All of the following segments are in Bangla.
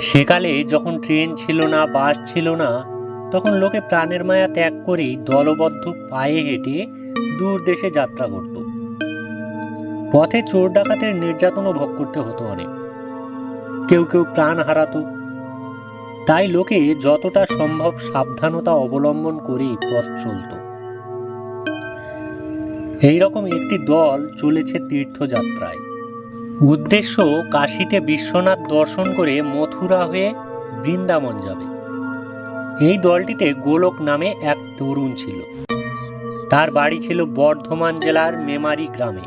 সেকালে যখন ট্রেন ছিল না, বাস ছিল না, তখন লোকে প্রাণের মায়া ত্যাগ করেই দলবদ্ধ পায়ে হেঁটে দূর দেশে যাত্রা করত। পথে চোর ডাকাতের নির্যাতনও ভোগ করতে হতো অনেক। কেউ কেউ প্রাণ হারাতো। তাই লোকে যতটা সম্ভব সাবধানতা অবলম্বন করেই পথ চলত। এইরকম একটি দল চলেছে তীর্থযাত্রায়। উদ্দেশ্য কাশীতে বিশ্বনাথ দর্শন করে মথুরা হয়ে বৃন্দাবন যাবে। এই দলটিতে গোলক নামে এক তরুণ ছিল। তার বাড়ি ছিল বর্ধমান জেলার মেমারি গ্রামে।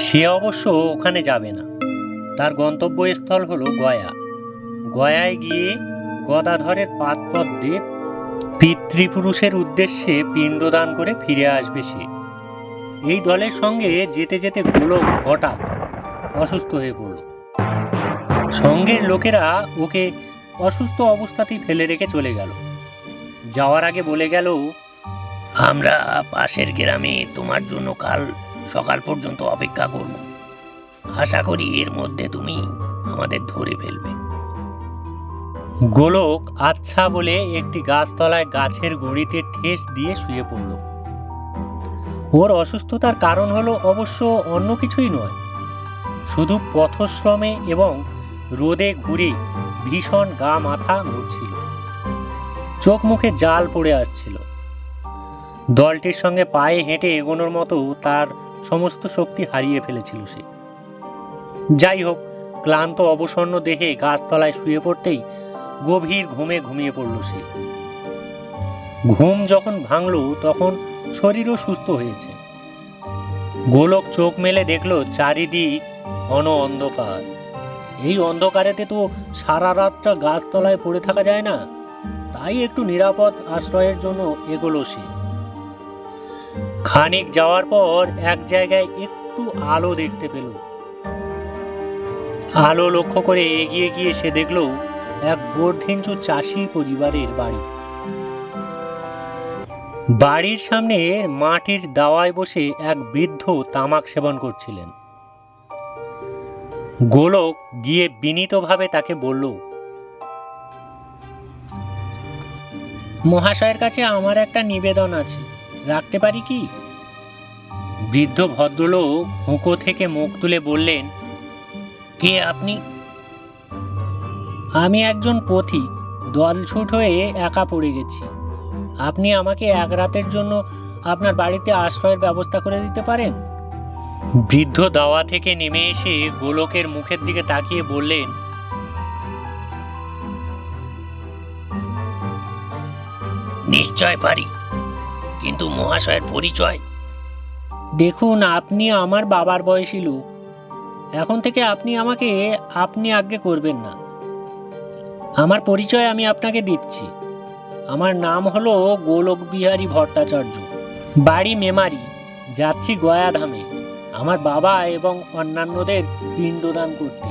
সে অবশ্য ওখানে যাবে না। তার গন্তব্যস্থল হলো গয়া। গয়ায় গিয়ে গদাধরের পাদপদ্মে পিতৃপুরুষের উদ্দেশ্যে পিণ্ডদান করে ফিরে আসবে সে। এই দলের সঙ্গে যেতে যেতে গোলক হঠাৎ অসুস্থ হয়ে পড়ল। সঙ্গের লোকেরা ওকে অসুস্থ অবস্থাতেই ফেলে রেখে চলে গেল। যাওয়ার আগে বলে গেল, আমরা পাশের গ্রামে তোমার জন্য কাল সকাল পর্যন্ত অপেক্ষা করব। আশা করি এর মধ্যে তুমি আমাদের ধরে ফেলবে। গোলক আচ্ছা বলে একটি গাছতলায় গাছের গুঁড়িতে ঠেস দিয়ে শুয়ে পড়ল। ওর অসুস্থতার কারণ হলো অবশ্য অন্য কিছুই নয়, শুধু পথশ্রমে এবং রোদে ঘুরে ভীষণ গা মাথা ঘুরছিল, চোখ মুখে জাল পড়ে আসছিল। দলটির সঙ্গে পায়ে হেঁটে এগোনোর মতো তার সমস্ত শক্তি হারিয়ে ফেলেছিল সে। যাই হোক, ক্লান্ত অবসন্ন দেহে গাছতলায় শুয়ে পড়তেই গভীর ঘুমে ঘুমিয়ে পড়ল সে। ঘুম যখন ভাঙল তখন শরীরও সুস্থ হয়েছে। গোলক চোখ মেলে দেখল চারিদিক ঘন অন্ধকার। এই অন্ধকারেতে তো সারা রাতটা গাছতলায় পড়ে থাকা যায় না, তাই একটু নিরাপদ আশ্রয়ের জন্য এগোলো সে। খানিক যাওয়ার পর এক জায়গায় একটু আলো দেখতে পেল। আলো লক্ষ্য করে এগিয়ে গিয়ে সে দেখল এক বর্ধিঞ্চু চাষি পরিবারের বাড়ি। বাড়ির সামনে মাটির দাওয়ায় বসে এক বৃদ্ধ তামাক সেবন করছিলেন। গোলক গিয়ে বিনীতভাবে তাকে বলল, মহাশয়ের কাছে আমার একটা নিবেদন আছে, রাখতে পারি কি? বৃদ্ধ ভদ্রলোক হুঁকো থেকে মুখ তুলে বললেন, কে আপনি? আমি একজন পথিক, দলছুট হয়ে একা পড়ে গেছি। আপনি আমাকে এক রাতের জন্য আপনার বাড়িতে আশ্রয়ের ব্যবস্থা করে দিতে পারেন? বৃদ্ধ দাওয়া থেকে নেমে এসে গোলকের মুখের দিকে তাকিয়ে বললেন, নিশ্চয় পারি, কিন্তু মহাশয়ের পরিচয়? দেখুন, আপনি আমার বাবার বয়সী লোক। এখন থেকে আপনি আমাকে আপনি আজ্ঞে করবেন না। আমার পরিচয় আমি আপনাকে দিচ্ছি। আমার নাম হলো গোলক বিহারী ভট্টাচার্য, বাড়ি মেমারি, যাচ্ছি গয়া ধামে আমার বাবা এবং অন্যান্যদের পিণ্ডদান করতে।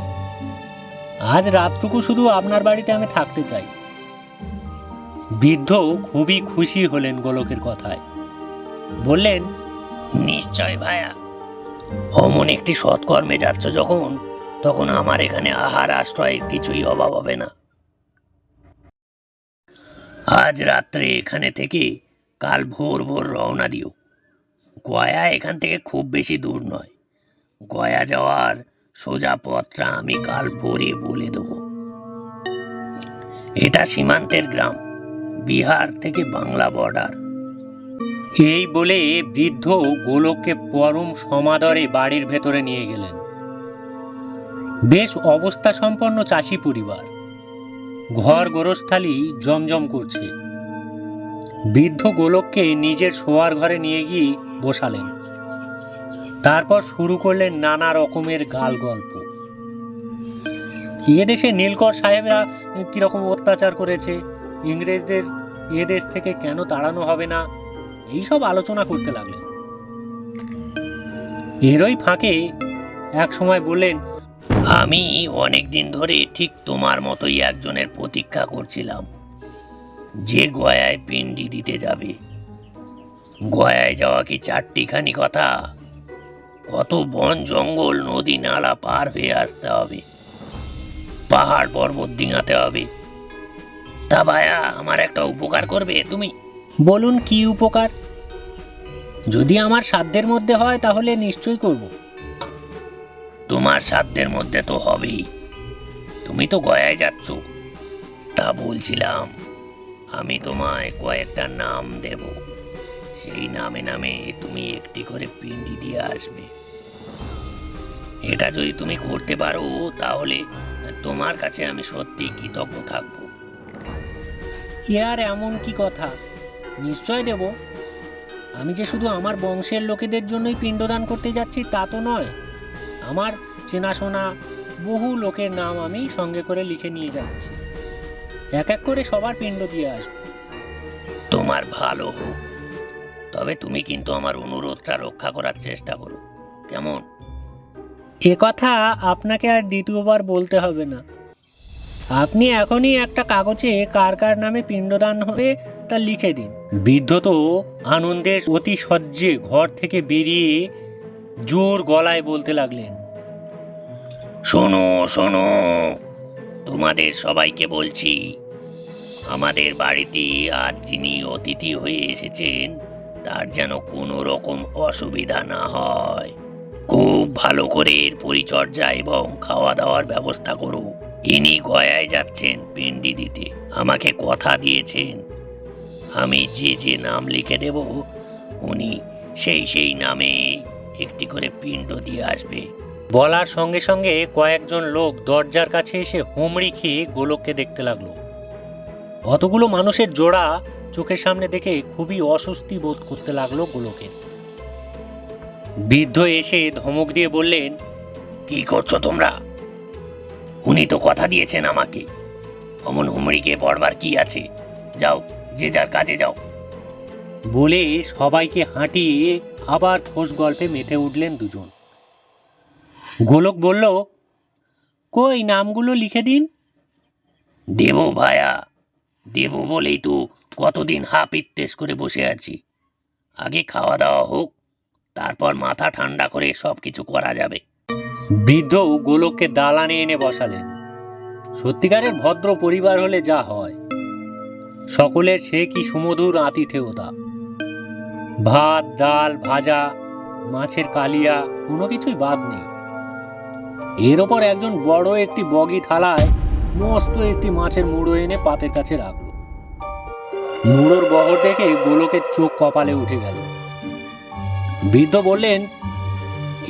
আজ রাতটুকু শুধু আপনার বাড়িতে আমি থাকতে চাই। বৃদ্ধ খুবই খুশি হলেন গোলকের কথায়। বললেন, নিশ্চয় ভায়া, অমন একটি সৎকর্মে যাচ্ছ যখন, তখন আমার এখানে আহার আশ্রয়ের কিছুই অভাব হবে না। আজ রাত্রে এখানে থেকে কাল ভোর ভোর রওনা দিও। গয়া এখান থেকে খুব বেশি দূর নয়। গয়া যাওয়ার সোজা পথটা আমি কাল ভোরে বলে দেব। এটা সীমান্তের গ্রাম, বিহার থেকে বাংলা বর্ডার। এই বলে বৃদ্ধ গোলককে পরম সমাদরে বাড়ির ভেতরে নিয়ে গেলেন। বেশ অবস্থা সম্পন্ন চাষি পরিবার, ঘর গোরস্থালি জমজম করছে। বৃদ্ধ গোলককে নিজের শোয়ার ঘরে নিয়ে গিয়ে বসালেন। তারপর শুরু করলেন নানা রকমের গাল গল্প। এদেশে নীলকর সাহেবরা কিরকম অত্যাচার করেছে, ইংরেজদের এদেশ থেকে কেন তাড়ানো হবে না, এইসব আলোচনা করতে লাগলেন। এরই ফাঁকে এক সময় বললেন, আমি অনেক দিন ধরে ঠিক তোমার মতোই একজনের প্রতীক্ষা করছিলাম, যে গয়ায় পিণ্ডি দিতে যাবে। গয়ায় যাওয়া কি চারটিখানি কথা? কত বন জঙ্গল নদী নালা পার হয়ে আসতে হবে। পাহাড় পর্বত ডিঙাতে হবে। তা ভায়া, আমার একটা উপকার করবে তুমি? বলুন কি উপকার? যদি আমার সাধ্যের মধ্যে হয় তাহলে নিশ্চয়ই করব। তোমার সাধ্যের মধ্যে তো হবেই, তুমি তো গয়ায় যাচ্ছ। তা বলছিলাম, আমি তোমায় কয়েকটা নাম দেব, সেই নামে নামে তুমি একটি করে পিণ্ডি দিয়ে আসবে। এটা যদি তুমি করতে পারো তাহলে তোমার কাছে আমি সত্যি কৃতজ্ঞ থাকবো। এ আর এমন কি কথা, নিশ্চয় দেব। আমি যে শুধু আমার বংশের লোকেদের জন্যই পিণ্ডদান করতে যাচ্ছি তা তো নয়। আমার চেনাশোনা বহু লোকের নাম আমি সঙ্গে করে লিখে নিয়ে যাচ্ছি, এক এক করে সবার পিণ্ড দিয়ে আসবো। তোমার ভালো হোক, তবে তুমি কিন্তু আমার অনুরোধটা রক্ষা করার চেষ্টা করো, কেমন? এ কথা আপনাকে আর দ্বিতীয়বার বলতে হবে না। আপনি এখনই একটা কাগজে কার কার নামে পিণ্ডদান হবে তা লিখে দিন। বৃদ্ধ তো আনন্দের অতিশয্যে ঘর থেকে বেরিয়ে জোর গলায় বলতে লাগলেন, শোনো শোনো, তোমাদের সবাইকে বলছি, আমাদের বাড়িতে আজ যিনি অতিথি হয়ে এসেছেন তার যেন কোনো রকম অসুবিধা না হয়। খুব ভালো করে এর পরিচর্যা এবং খাওয়া দাওয়ার ব্যবস্থা করো। ইনি গয়ায় যাচ্ছেন পিণ্ডি দিতে, আমাকে কথা দিয়েছেন। আমি যে যে নাম লিখে দেব উনি সেই সেই নামে একটি করে পিণ্ড দিয়ে আসবে। বলার সঙ্গে সঙ্গে কয়েকজন লোক দরজার কাছে এসে হুমড়ি খেয়ে গোলককে দেখতে লাগলো। অতগুলো মানুষের জোড়া চোখের সামনে দেখে খুবই অস্বস্তি বোধ করতে লাগলো গোলকের। বৃদ্ধ এসে ধমক দিয়ে বললেন, কি করছো তোমরা? উনি তো কথা দিয়েছেন আমাকে, অমন হুমড়িকে পড়বার কি আছে? যাও, যে যার কাজে যাও। বলে সবাইকে হাঁটিয়ে আবার খোশ গল্পে মেতে উঠলেন দুজন। গোলক বলল, কই নামগুলো লিখে দিন। দেব ভায়া, দেব বলেই তো কতদিন হাপিত্তেশ করে বসে আছি। আগে খাওয়া দাওয়া হোক, তারপর মাথা ঠান্ডা করে সব কিছু করা যাবে। বৃদ্ধ গোলককে দালানে এনে বসালেন। সত্যিকারের ভদ্র পরিবার হলে যা হয়, সকলের সে কি সুমধুর আতিথেয়তা। ভাত, ডাল, ভাজা, মাছের কালিয়া, কোনো কিছুই বাদ নেই। এর ওপর একজন বড় একটি বগি থালায় মস্ত একটি মাছের মুড়ো এনে পাতের কাছে রাখলো। মুড়োর বহর দেখে গোলকের চোখ কপালে উঠে গেল। বৃদ্ধ বললেন,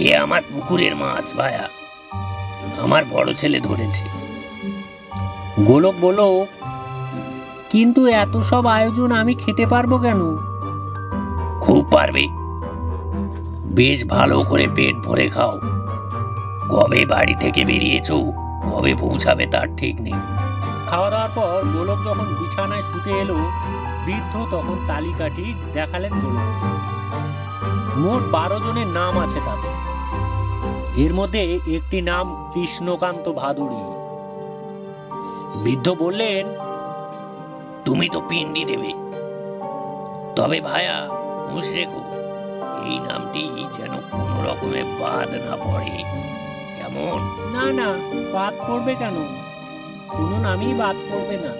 এ আমার পুকুরের মাছ ভায়া, আমার বড় ছেলে ধরেছে। গোলক বলল, কিন্তু এত সব আয়োজন আমি খেতে পারবো কেন? খুব পারবে, বেশ ভালো করে পেট ভরে খাও। কবে বাড়ি থেকে বেরিয়েছো, কবে পৌঁছাবে তার ঠিক নেই। খাওয়া দাওয়ার পর গোলক যখন বিছানায় শুতে এলো, বৃদ্ধ তখন তালিকাটি দেখালেন গোলক। মোট 12 জনের নাম আছে তাদের। এর মধ্যে একটি নাম কৃষ্ণকান্ত ভাদুড়ী। বৃদ্ধ বললেন, তুমি তো পিণ্ডি দেবে, তবে ভায়া হুঁশ রেখো, এই নামটি যেন কোনো রকমে বাদ না পড়ে, কেমন? না না, বাদ পড়বে কেন? কোনো নামই বাদ পড়বে না।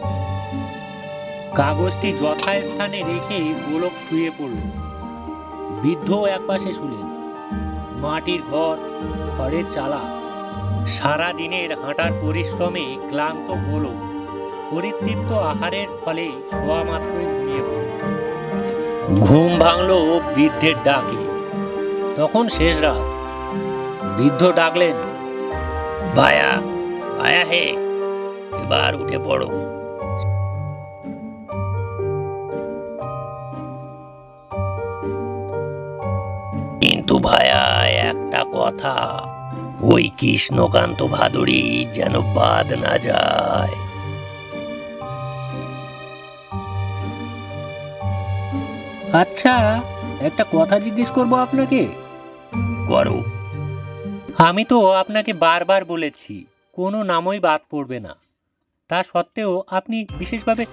কাগজটি যথাস্থানে রেখে গোলক শুয়ে পড়ল। বৃদ্ধ একপাশে শুলেন। মাটির ঘর, খড়ের চালা, সারা দিনের হাঁটার পরিশ্রমে ক্লান্ত গোলক পরিতৃপ্ত আহারের ফলে শোয়া মাত্রই ঘুমিয়ে পড়ল। ঘুম ভাঙল বৃদ্ধের ডাকে। তখন শেষ রাত। বৃদ্ধ ডাকলেন, ভায়া, ভায়া হে, এবার উঠে পড়ো। কিন্তু ভায়া একটা কথা, ওই কৃষ্ণকান্ত ভাদুড়ী যেন বাদ না যায়। আচ্ছা, একটা কথা জিজ্ঞেস করব আপনাকে। করো। আমি তো আপনাকে বারবার বলেছি কোনো নামই বাদ পড়বে না, তা সত্ত্বেও আপনি বিশেষভাবে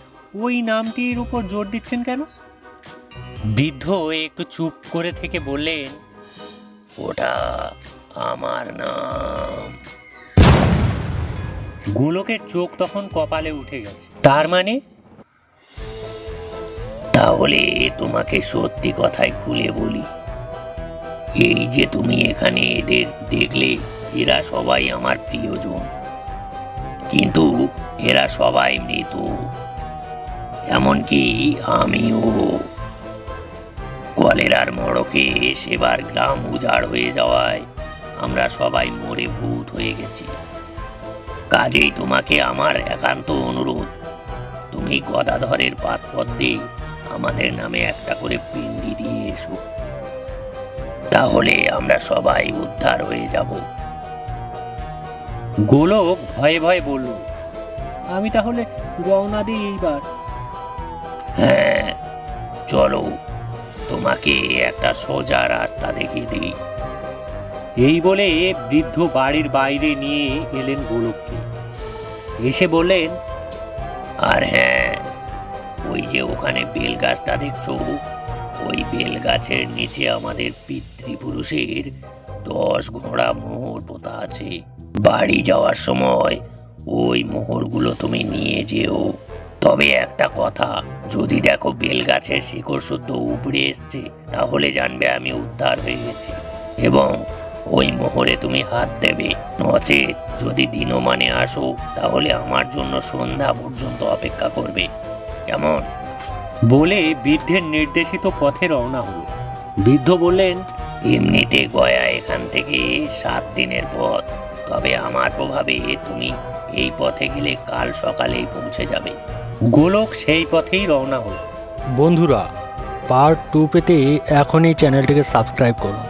ওই নামটির উপর জোর দিচ্ছেন কেন? বৃদ্ধ একটু চুপ করে থেকে বললেন, ওটা আমার নাম। গোলকের চোখ তখন কপালে উঠে গেছে। তার মানে? তাহলে তোমাকে সত্যি কথাই খুলে বলি, এই যে তুমি এখানে এদের দেখলে, এরা সবাই আমার প্রিয়জন, কিন্তু এরা সবাই মৃত, এমনকি আমিও। কলেরার মড়কে সেবার গ্রাম উজাড় হয়ে যাওয়ায় আমরা সবাই মরে ভূত হয়ে গেছি। কাজেই তোমাকে আমার একান্ত অনুরোধ, তুমি গদাধরের পাদপদ্মে আমাদের নামে একটা করে পিণ্ডি দিয়ে এসো, তাহলে আমরা সবাই উদ্ধার হয়ে যাব। গোলক ভয়ে ভয়ে বলল, আমি তাহলে রওনা দিই এইবার। হ্যাঁ, চলো, তোমাকে একটা সোজা রাস্তা দেখিয়ে দিই। এই বলে বৃদ্ধ বাড়ির বাইরে নিয়ে এলেন গোলককে। এসে বললেন, আর হ্যাঁ, ওই যে ওখানে বেল গাছটা দেখছো, ওই বেল গাছের নিচে আমাদের পিতৃপুরুষের 10 ঘোড়া মোহর পোতা আছে। বাড়ি যাওয়ার সময় ওই মোহরগুলো তুমি নিয়ে যেও। তবে একটা কথা, যদি দেখো বেল গাছের শিকড় শুদ্ধ উপড়ে এসছে, তাহলে জানবে আমি উদ্ধার হয়ে গেছি, এবং ওই মোহরে তুমি হাত দেবে। নচেত যদি দিনমানে আসো, তাহলে আমার জন্য সন্ধ্যা পর্যন্ত অপেক্ষা করবে, কেমন? বলে বৃদ্ধের নির্দেশিত পথে রওনা হলো। বৃদ্ধ বললেন, এমনিতে গয়া এখান থেকে 7 দিনের পথ, তবে আমার প্রভাবে তুমি এই পথে গেলে কাল সকালেই পৌঁছে যাবে। গোলক সেই পথেই রওনা হলো। বন্ধুরা, পার্ট 2 পেতে এখনই চ্যানেলটিকে সাবস্ক্রাইব করুন।